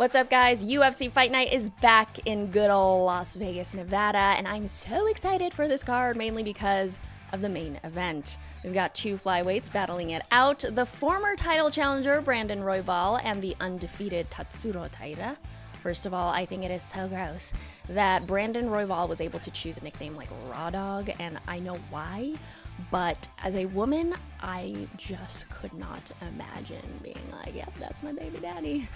What's up, guys? UFC Fight Night is back in good old Las Vegas, Nevada, and I'm so excited for this card, mainly because of the main event. We've got two flyweights battling it out, the former title challenger Brandon Royval and the undefeated Tatsuro Taira. First of all, I think it is so gross that Brandon Royval was able to choose a nickname like Raw Dog, and I know why, but as a woman, I just could not imagine being like, yep, that's my baby daddy.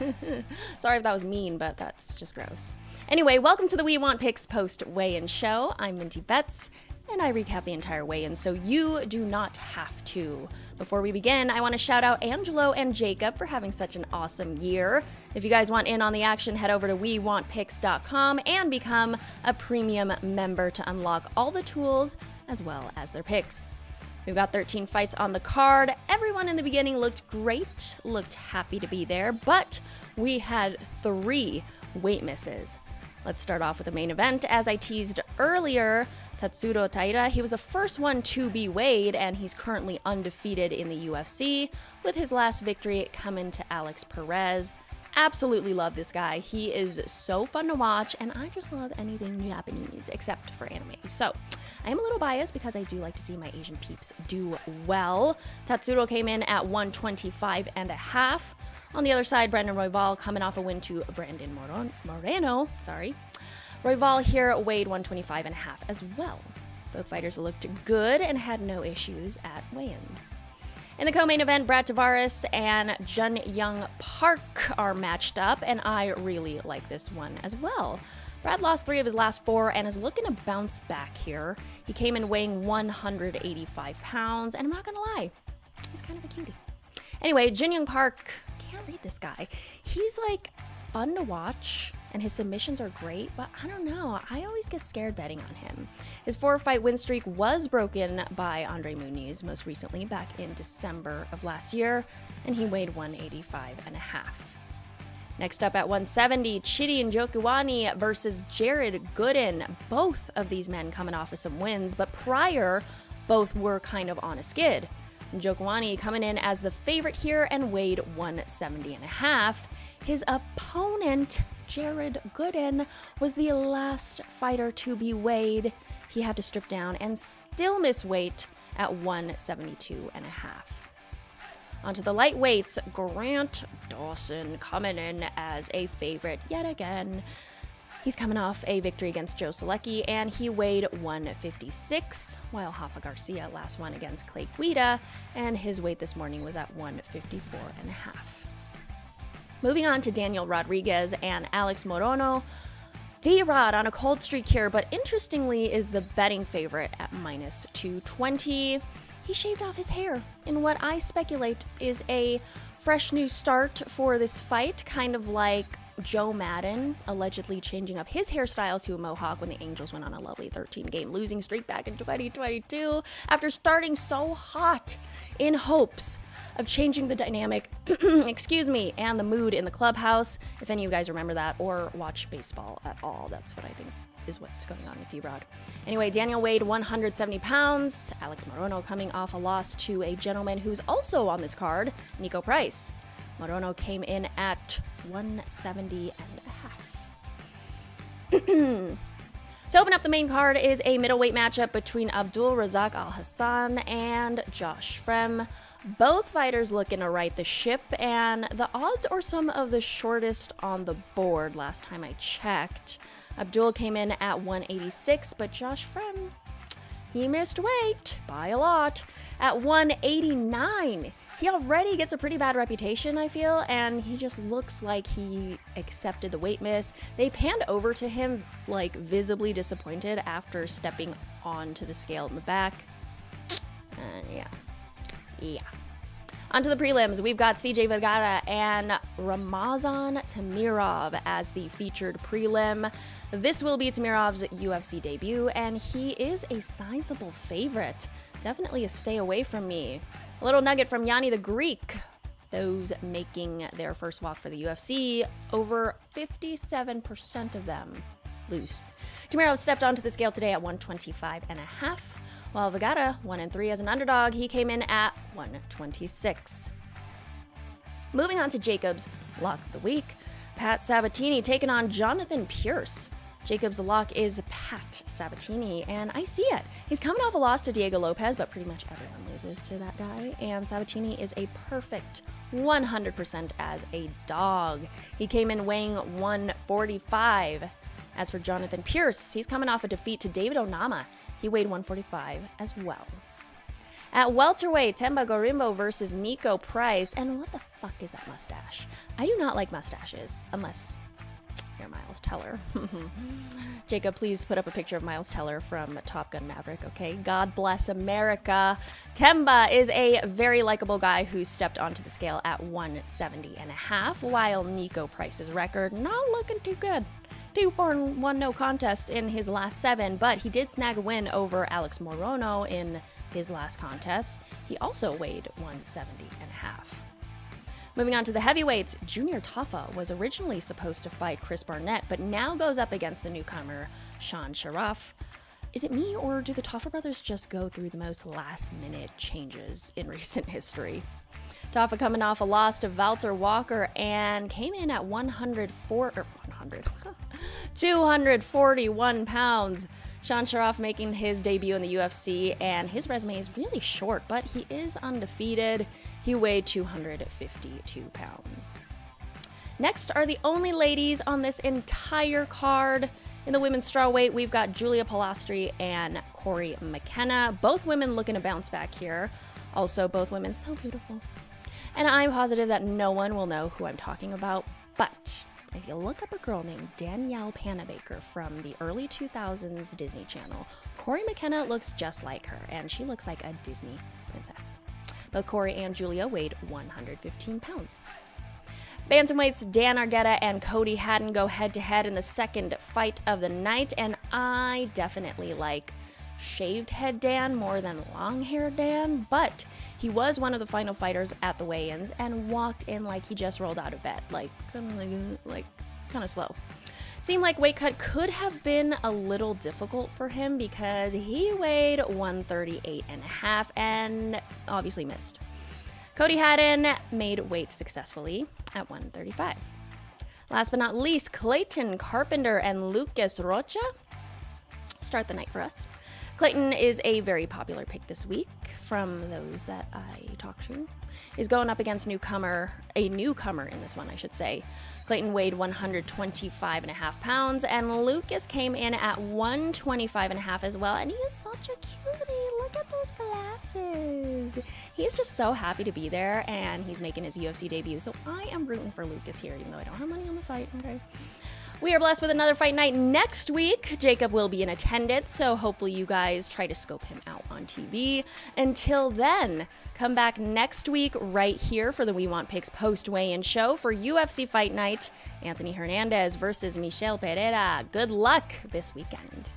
Sorry if that was mean, but that's just gross. Anyway, welcome to the We Want Picks post weigh-in show. I'm Minty Bets, and I recap the entire weigh-in, so you do not have to. Before we begin, I want to shout out Angelo and Jacob for having such an awesome year. If you guys want in on the action, head over to WeWantPicks.com and become a premium member to unlock all the tools as well as their picks. We've got 13 fights on the card. Everyone in the beginning looked great, looked happy to be there, but we had 3 weight misses. Let's start off with the main event. As I teased earlier, Tatsuro Taira, he was the first one to be weighed, and he's currently undefeated in the UFC, with his last victory coming to Alex Perez. Absolutely love this guy. He is so fun to watch, and I just love anything Japanese, except for anime. So, I am a little biased because I do like to see my Asian peeps do well. Tatsuro came in at 125.5. On the other side, Brandon Royval coming off a win to Brandon Moreno. Royval here weighed 125.5 as well. Both fighters looked good and had no issues at weigh-ins. In the co-main event, Brad Tavares and Jun Young Park are matched up, and I really like this one as well. Brad lost 3 of his last 4 and is looking to bounce back here. He came in weighing 185 pounds, and I'm not gonna lie, he's kind of a cutie. Anyway, Jun Young Park, can't read this guy. He's like fun to watch, and his submissions are great, but I don't know, I always get scared betting on him. His 4-fight win streak was broken by Andre Muniz most recently back in December of last year, and he weighed 185.5. Next up at 170, Chidi Njokuani versus Jared Gooden. Both of these men coming off of some wins, but prior, both were kind of on a skid. Njokuani coming in as the favorite here and weighed 170.5. His opponent, Jared Gooden, was the last fighter to be weighed. He had to strip down and still miss weight at 172.5. Onto the lightweights, Grant Dawson coming in as a favorite yet again. He's coming off a victory against Joe Selecki, and he weighed 156, while Rafa Garcia last won against Clay Guida, and his weight this morning was at 154.5. Moving on to Daniel Rodriguez and Alex Morono. D-Rod on a cold streak here, but interestingly is the betting favorite at minus 220. He shaved off his hair in what I speculate is a fresh new start for this fight, kind of like Joe Madden allegedly changing up his hairstyle to a mohawk when the Angels went on a lovely 13-game losing streak back in 2022 after starting so hot in hopes of changing the dynamic, excuse me, and the mood in the clubhouse. If any of you guys remember that or watch baseball at all, that's what I think is what's going on with D-Rod. Anyway, Daniel weighed 170 pounds. Alex Morono coming off a loss to a gentleman who's also on this card, Nico Price. Morono came in at 170.5. To open up the main card is a middleweight matchup between Abdul Razak Al Hassan and Josh Frem. Both fighters looking to right the ship, and the odds are some of the shortest on the board last time I checked. Abdul came in at 186, but Josh Frem, he missed weight by a lot at 189. He already gets a pretty bad reputation, I feel, and he just looks like he accepted the weight miss. They panned over to him, like, visibly disappointed after stepping onto the scale in the back. Yeah. Onto the prelims, we've got CJ Vergara and Ramazan Tamirov as the featured prelim. This will be Tamirov's UFC debut, and he is a sizable favorite. Definitely a stay away from me. A little nugget from Yanni the Greek. Those making their first walk for the UFC, over 57% of them lose. Tamirov stepped onto the scale today at 125.5. While Vergara, 1-3 as an underdog, he came in at 126. Moving on to Jacob's Lock of the Week. Pat Sabatini taking on Jonathan Pierce. Jacob's lock is Pat Sabatini, and I see it. He's coming off a loss to Diego Lopez, but pretty much everyone loses to that guy, and Sabatini is a perfect 100% as a dog. He came in weighing 145. As for Jonathan Pierce, he's coming off a defeat to David Onama. He weighed 145 as well. At welterweight, Temba Gorimbo versus Nico Price, and what the fuck is that mustache? I do not like mustaches, unless you're Miles Teller. Jacob, please put up a picture of Miles Teller from Top Gun Maverick, okay? God bless America. Temba is a very likable guy who stepped onto the scale at 170.5, while Nico Price's record not looking too good. 2-1 no contest in his last 7, but he did snag a win over Alex Morono in his last contest. He also weighed 170.5. Moving on to the heavyweights, Junior Tafa was originally supposed to fight Chris Barnett, but now goes up against the newcomer, Sean Sharaf. Is it me, or do the Tafa brothers just go through the most last-minute changes in recent history? Tafa coming off a loss to Valter Walker and came in at 241 pounds. Sean Sharaf making his debut in the UFC, and his resume is really short, but he is undefeated. He weighed 252 pounds. Next are the only ladies on this entire card. In the women's strawweight, we've got Julia Palastri and Corey McKenna. Both women looking to bounce back here. Also, both women so beautiful. And I'm positive that no one will know who I'm talking about, but if you look up a girl named Danielle Panabaker from the early 2000s Disney Channel, Corey McKenna looks just like her, and she looks like a Disney princess. Both Corey and Julia weighed 115 pounds. Bantamweights Dan Argueta and Cody Haddon go head-to-head in the second fight of the night, and I definitely like shaved head Dan more than long hair Dan, but he was one of the final fighters at the weigh-ins and walked in like he just rolled out of bed, like kind of slow. Seemed like weight cut could have been a little difficult for him because he weighed 138.5 and obviously missed. Cody Haddon made weight successfully at 135. Last but not least, Clayton, Carpenter, and Lucas Rocha start the night for us. Clayton is a very popular pick this week from those that I talked to. He's going up against a newcomer in this one, I should say. Clayton weighed 125.5 pounds, and Lucas came in at 125.5 as well, and he is such a cutie. Look at those glasses. He's just so happy to be there, and he's making his UFC debut, so I am rooting for Lucas here, even though I don't have money on this fight, okay? We are blessed with another fight night next week. Jacob will be in attendance, so hopefully you guys try to scope him out on TV. Until then, come back next week right here for the We Want Picks post-weigh-in show for UFC Fight Night. Anthony Hernandez versus Michel Pereira. Good luck this weekend.